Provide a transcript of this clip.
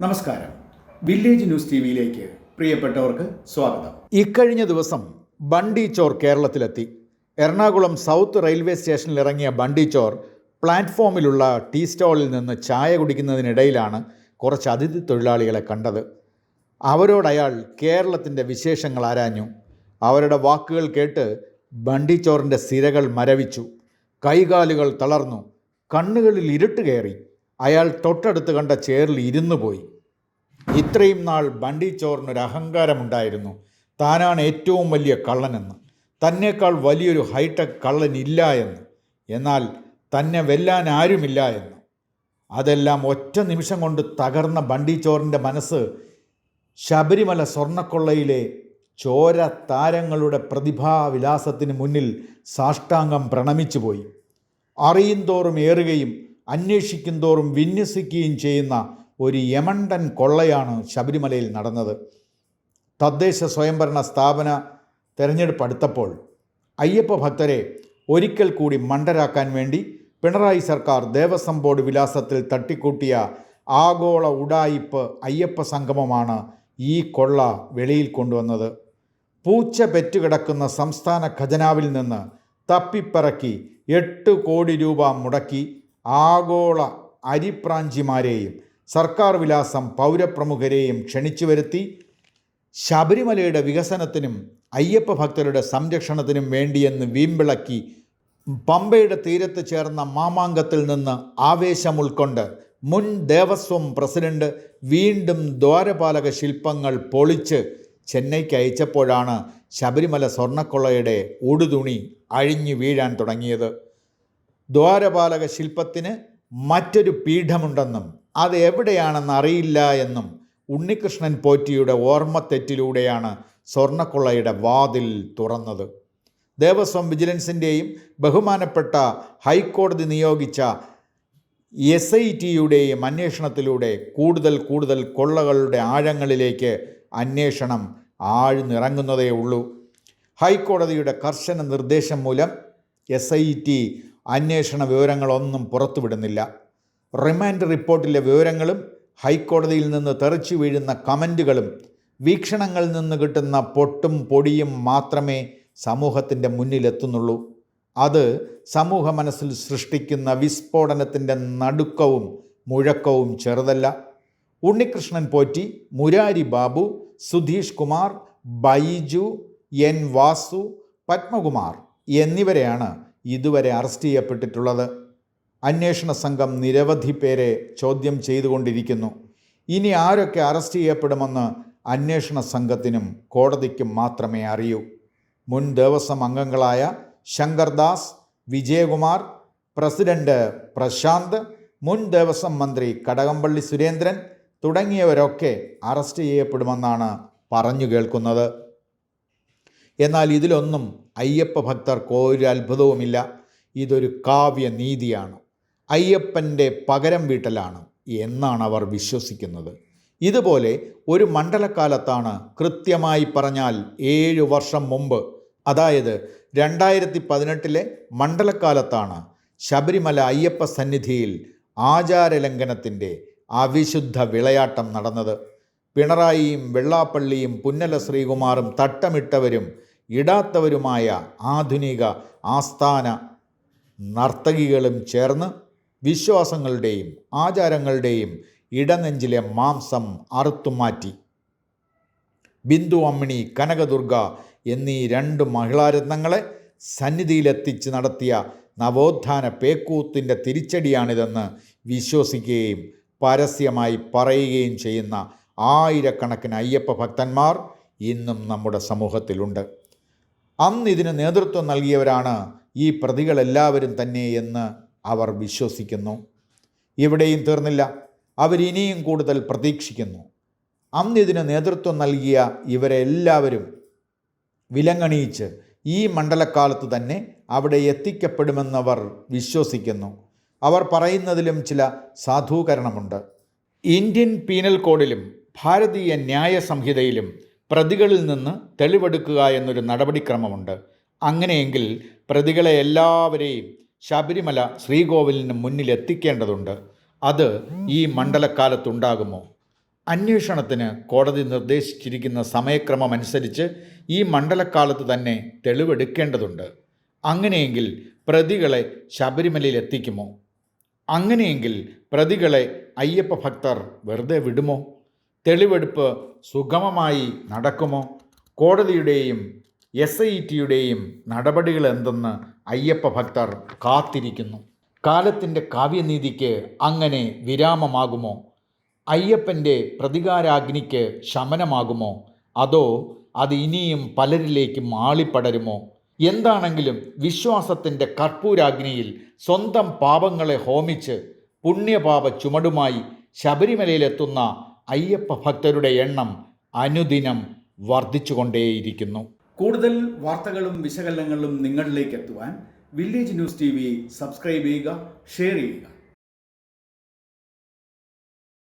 നമസ്കാരം. Village news T വിയിലേക്ക് പ്രിയപ്പെട്ടവർക്ക് സ്വാഗതം. ഇക്കഴിഞ്ഞ ദിവസം ബണ്ടി ചോർ കേരളത്തിലെത്തി. എറണാകുളം സൗത്ത് റെയിൽവേ സ്റ്റേഷനിൽ ഇറങ്ങിയ ബണ്ടി ചോർ പ്ലാറ്റ്ഫോമിലുള്ള ടീ സ്റ്റോളിൽ നിന്ന് ചായ കുടിക്കുന്നതിനിടയിലാണ് കുറച്ച് അതിഥി തൊഴിലാളികളെ കണ്ടത്. അവരോടയാൾ കേരളത്തിൻ്റെ വിശേഷങ്ങൾ ആരാഞ്ഞു. അവരുടെ വാക്കുകൾ കേട്ട് ബണ്ടി ചോറിൻ്റെ സിരകൾ മരവിച്ചു, കൈകാലുകൾ തളർന്നു, കണ്ണുകളിൽ ഇരുട്ട് കയറി. അയാൾ തൊട്ടടുത്ത് കണ്ട ചെയറിൽ ഇരുന്നു പോയി. ഇത്രയും നാൾ ബണ്ടി ചോറിനൊരു അഹങ്കാരമുണ്ടായിരുന്നു. താനാണ് ഏറ്റവും വലിയ കള്ളനെന്ന്, തന്നേക്കാൾ വലിയൊരു ഹൈടെക് കള്ളനില്ല എന്ന്, എന്നാൽ തന്നെ വെല്ലാൻ ആരുമില്ല എന്ന്. അതെല്ലാം ഒറ്റ നിമിഷം കൊണ്ട് തകർന്ന ബണ്ടി ചോറിൻ്റെ മനസ്സ് ശബരിമല സ്വർണ്ണക്കൊള്ളയിലെ ചോര താരങ്ങളുടെ പ്രതിഭാവിലാസത്തിന് മുന്നിൽ സാഷ്ടാംഗം പ്രണമിച്ചു പോയി. അറിയും തോറും ഏറുകയും അന്വേഷിക്കും തോറും വിന്യസിക്കുകയും ചെയ്യുന്ന ഒരു യമണ്ടൻ കൊള്ളയാണ് ശബരിമലയിൽ നടന്നത്. തദ്ദേശ സ്വയംഭരണ സ്ഥാപന തെരഞ്ഞെടുപ്പ് അടുത്തപ്പോൾ അയ്യപ്പ ഭക്തരെ ഒരിക്കൽ കൂടി മണ്ടരാക്കാൻ വേണ്ടി പിണറായി സർക്കാർ ദേവസ്വം ബോർഡ് വിലാസത്തിൽ തട്ടിക്കൂട്ടിയ ആഗോള ഉഡായിപ്പ് അയ്യപ്പ സംഗമമാണ് ഈ കൊള്ള വെളിയിൽ കൊണ്ടുവന്നത്. പൂച്ച പെറ്റുകിടക്കുന്ന സംസ്ഥാന ഖജനാവിൽ നിന്ന് തപ്പിപ്പിറക്കി 8 കോടി രൂപ മുടക്കി ആഗോള അരിപ്രാഞ്ചിമാരെയും സർക്കാർ വിലാസം പൗരപ്രമുഖരെയും ക്ഷണിച്ചു വരുത്തി ശബരിമലയുടെ വികസനത്തിനും അയ്യപ്പ ഭക്തരുടെ സംരക്ഷണത്തിനും വേണ്ടിയെന്ന് വീമ്പിളക്കി പമ്പയുടെ തീരത്ത് ചേർന്ന മാമാങ്കത്തിൽ നിന്ന് ആവേശം ഉൾക്കൊണ്ട് മുൻ ദേവസ്വം പ്രസിഡന്റ് വീണ്ടും ദ്വാരപാലക ശില്പങ്ങൾ പൊളിച്ച് ചെന്നൈക്ക് അയച്ചപ്പോഴാണ് ശബരിമല സ്വർണ്ണക്കൊള്ളയുടെ ഉടുതുണി അഴിഞ്ഞു വീഴാൻ തുടങ്ങിയത്. ദ്വാരപാലക ശില്പത്തിന് മറ്റൊരു പീഠമുണ്ടെന്നും അത് എവിടെയാണെന്ന് അറിയില്ല എന്നും ഉണ്ണികൃഷ്ണൻ പോറ്റിയുടെ ഓർമ്മത്തെറ്റിലൂടെയാണ് സ്വർണ്ണക്കൊള്ളയുടെ വാതിൽ തുറന്നത്. ദേവസ്വം വിജിലൻസിൻ്റെയും ബഹുമാനപ്പെട്ട ഹൈക്കോടതി നിയോഗിച്ച SITയുടെയും അന്വേഷണത്തിലൂടെ കൂടുതൽ കൊള്ളകളുടെ ആഴങ്ങളിലേക്ക് അന്വേഷണം ആഴ്ന്നിറങ്ങുന്നതേ ഉള്ളൂ. ഹൈക്കോടതിയുടെ കർശന നിർദ്ദേശം മൂലം SIT അന്വേഷണ വിവരങ്ങളൊന്നും പുറത്തുവിടുന്നില്ല. റിമാൻഡ് റിപ്പോർട്ടിലെ വിവരങ്ങളും ഹൈക്കോടതിയിൽ നിന്ന് തെറിച്ചു വീഴുന്ന കമൻറ്റുകളും വീക്ഷണങ്ങളിൽ നിന്ന് കിട്ടുന്ന പൊട്ടും പൊടിയും മാത്രമേ സമൂഹത്തിൻ്റെ മുന്നിലെത്തുന്നുള്ളൂ. അത് സമൂഹ മനസ്സിൽ സൃഷ്ടിക്കുന്ന വിസ്ഫോടനത്തിൻ്റെ നടുക്കവും മുഴക്കവും ചെറുതല്ല. ഉണ്ണികൃഷ്ണൻ പോറ്റി, മുരാരി ബാബു, സുധീഷ് കുമാർ, ബൈജു, N വാസു, പത്മകുമാർ എന്നിവരെയാണ് ഇതുവരെ അറസ്റ്റ് ചെയ്യപ്പെട്ടിട്ടുള്ളത്. അന്വേഷണ സംഘം നിരവധി പേരെ ചോദ്യം ചെയ്തുകൊണ്ടിരിക്കുന്നു. ഇനി ആരൊക്കെ അറസ്റ്റ് ചെയ്യപ്പെടുമെന്ന് അന്വേഷണ സംഘത്തിനും കോടതിക്കും മാത്രമേ അറിയൂ. മുൻ ദേവസ്വം അംഗങ്ങളായ ശങ്കർദാസ്, വിജയകുമാർ, പ്രസിഡന്റ് പ്രശാന്ത്, മുൻ ദേവസ്വം മന്ത്രി കടകംപള്ളി സുരേന്ദ്രൻ തുടങ്ങിയവരൊക്കെ അറസ്റ്റ് ചെയ്യപ്പെടുമെന്നാണ് പറഞ്ഞു കേൾക്കുന്നത്. എന്നാൽ ഇതിലൊന്നും അയ്യപ്പ ഭക്തർക്ക് ഒരു അത്ഭുതവുമില്ല. ഇതൊരു കാവ്യനീതിയാണ്, അയ്യപ്പൻ്റെ പകരം വീട്ടലാണ് എന്നാണ് അവർ വിശ്വസിക്കുന്നത്. ഇതുപോലെ ഒരു മണ്ഡലക്കാലത്താണ്, കൃത്യമായി പറഞ്ഞാൽ 7 വർഷം മുമ്പ്, അതായത് 2018 മണ്ഡലക്കാലത്താണ് ശബരിമല അയ്യപ്പ സന്നിധിയിൽ ആചാരലംഘനത്തിൻ്റെ അവിശുദ്ധ വിളയാട്ടം നടന്നത്. പിണറായിയും വെള്ളാപ്പള്ളിയും പുന്നല ശ്രീകുമാറും തട്ടമിട്ടവരും ഇടാത്തവരുമായ ആധുനിക ആസ്ഥാന നർത്തകികളും ചേർന്ന് വിശ്വാസങ്ങളുടെയും ആചാരങ്ങളുടെയും ഇടനെഞ്ചിലെ മാംസം അറുത്തുമാറ്റി. ബിന്ദു അമ്മിണി, കനകദുർഗ എന്നീ 2 മഹിളാരത്നങ്ങളെ സന്നിധിയിലെത്തിച്ച് നടത്തിയ നവോത്ഥാന പേക്കൂത്തിൻ്റെ തിരിച്ചടിയാണിതെന്ന് വിശ്വസിക്കുകയും പരസ്യമായി പറയുകയും ചെയ്യുന്ന ആയിരക്കണക്കിന് അയ്യപ്പ ഭക്തന്മാർ ഇന്നും നമ്മുടെ സമൂഹത്തിലുണ്ട്. അന്ന് ഇതിന് നേതൃത്വം നൽകിയവരാണ് ഈ പ്രതികളെല്ലാവരും തന്നെ എന്ന് അവർ വിശ്വസിക്കുന്നു. ഇവിടെയും തീർന്നില്ല, അവരിനിയും കൂടുതൽ പ്രതീക്ഷിക്കുന്നു. അന്ന് ഇതിന് നേതൃത്വം നൽകിയ ഇവരെല്ലാവരും വിലങ്ങണിയിച്ച് ഈ മണ്ഡലക്കാലത്ത് തന്നെ അവിടെ എത്തിക്കപ്പെടുമെന്നവർ വിശ്വസിക്കുന്നു. അവർ പറയുന്നതിലും ചില സാധൂകരണമുണ്ട്. ഇന്ത്യൻ പീനൽ കോഡിലും ഭാരതീയ ന്യായ സംഹിതയിലും പ്രതികളിൽ നിന്ന് തെളിവെടുക്കുക എന്നൊരു നടപടിക്രമമുണ്ട്. അങ്ങനെയെങ്കിൽ പ്രതികളെ എല്ലാവരെയും ശബരിമല ശ്രീകോവിലിന് മുന്നിൽ എത്തിക്കേണ്ടതുണ്ട്. അത് ഈ മണ്ഡലക്കാലത്തുണ്ടാകുമോ? അന്വേഷണത്തിന് കോടതി നിർദ്ദേശിച്ചിരിക്കുന്ന സമയക്രമം അനുസരിച്ച് ഈ മണ്ഡലക്കാലത്ത് തന്നെ തെളിവെടുക്കേണ്ടതുണ്ട്. അങ്ങനെയെങ്കിൽ പ്രതികളെ ശബരിമലയിൽ എത്തിക്കുമോ? അങ്ങനെയെങ്കിൽ പ്രതികളെ അയ്യപ്പ ഭക്തർ വെറുതെ വിടുമോ? തെളിവെടുപ്പ് സുഗമമായി നടക്കുമോ? കോടതിയുടെയും SITയുടെയും നടപടികൾ എന്തെന്ന് അയ്യപ്പ ഭക്തർ കാത്തിരിക്കുന്നു. കാലത്തിൻ്റെ കാവ്യനീതിക്ക് അങ്ങനെ വിരാമമാകുമോ? അയ്യപ്പൻ്റെ പ്രതികാരാഗ്നിക്ക് ശമനമാകുമോ? അതോ അത് ഇനിയും പലരിലേക്കും ആളിപ്പടരുമോ? എന്താണെങ്കിലും വിശ്വാസത്തിൻ്റെ കർപ്പൂരാഗ്നിയിൽ സ്വന്തം പാപങ്ങളെ ഹോമിച്ച് പുണ്യപാപ ചുമടുമായി ശബരിമലയിലെത്തുന്ന അയ്യപ്പ ഭക്തരുടെ എണ്ണം അനുദിനം വർദ്ധിച്ചുകൊണ്ടേയിരിക്കുന്നു. കൂടുതൽ വാർത്തകളും വിശകലനങ്ങളും നിങ്ങളിലേക്ക് എത്തുവാൻ വില്ലേജ് ന്യൂസ് TV സബ്സ്ക്രൈബ് ചെയ്യുക, ഷെയർ ചെയ്യുക.